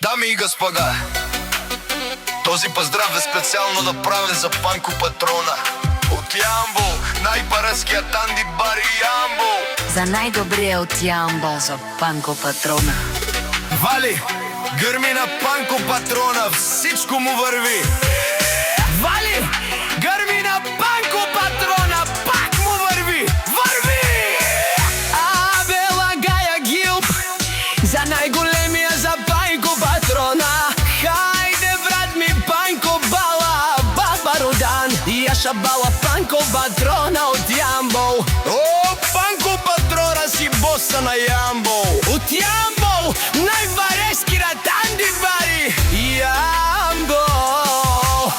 Дами и господа, този поздрав е специално направен за Панко Патрона от Ямбол, най-барският Анди Бари Ямбол. За най-добрия от Ямбол, за Панко Патрона. Вали, гърми на Панко Патрона, всичко му върви. Вали, гърми на Панко Патрона, пак му върви. Върви! Абе, лагая гилп за най-големия, за Панко Патрона. Хайде, брат ми, Панко бала, баба Родан. И аша бала Панко Патрона от Ямбол. О, Панко Патрона си боса на Ямбол. От Ямбол, най-варешкият Анди Бари Ямбол.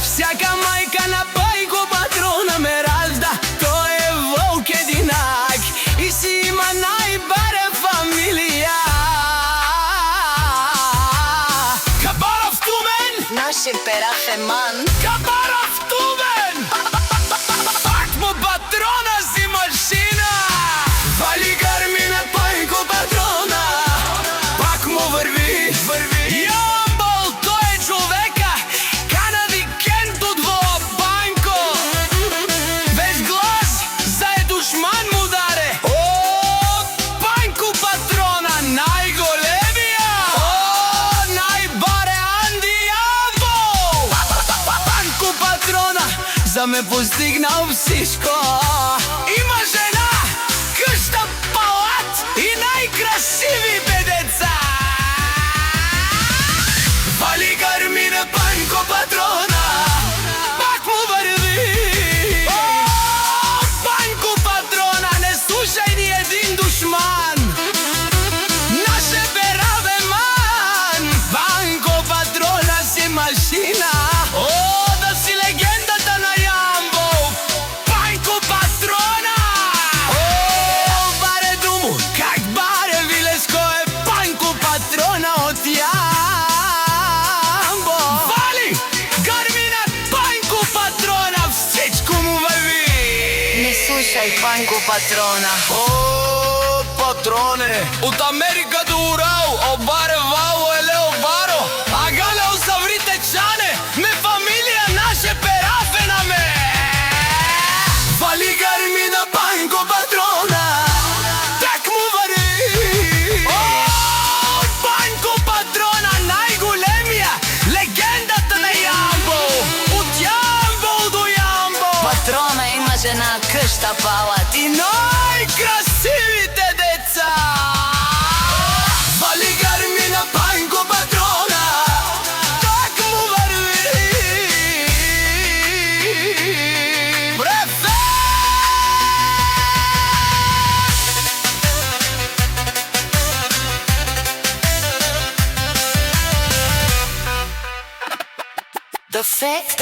Всяка майка на Панко Патрона ме ражда. Той е вълк единак и си има най-баре фамилия. Кабаров Тумен, Наши пера феман. Кабаров Тумен. Пак му Патрона си машина. Вали, гърми на Панко Патрона, пак му върви. Ямбол, той е човека, кана викенд от вола Панко. Без глас, за е душман му даде. О, Панко Патрона, най-големия. О, най-баре Анди Ямбол. Панко Патрона, за ме постигнал всичко. Има жена, къща, палат и най-красиви деца. Вали, гърми на Панко Патрона, пак му върви. О, Панко Патрона, не слушай ни един душман. Наше бераве ман. Панко Патрона си машина. О, да си легендата на Ямбол, Панко Патрона. О, баре думо, как баре Вилеско е Панко Патрона от Ямбол. Вали, гърми на Панко Патрона, всичко му върви. Не слушай Панко Патрона. О, патроне, От Америка до Урал, обаре вало е Лео Баро. Ага, Лео Саврите Чане, ме фамилия наше перафе на ме. Вали, гърми на Панко Патрона, так му върви. О, Панко Патрона, най-големия, легендата на Ямбол. От Ямбол до Ямбол. Патрона има жена, къща, палат И най-красивите деца. Вали, гърми на Панко Патрона, так му върви. Брефе! The fact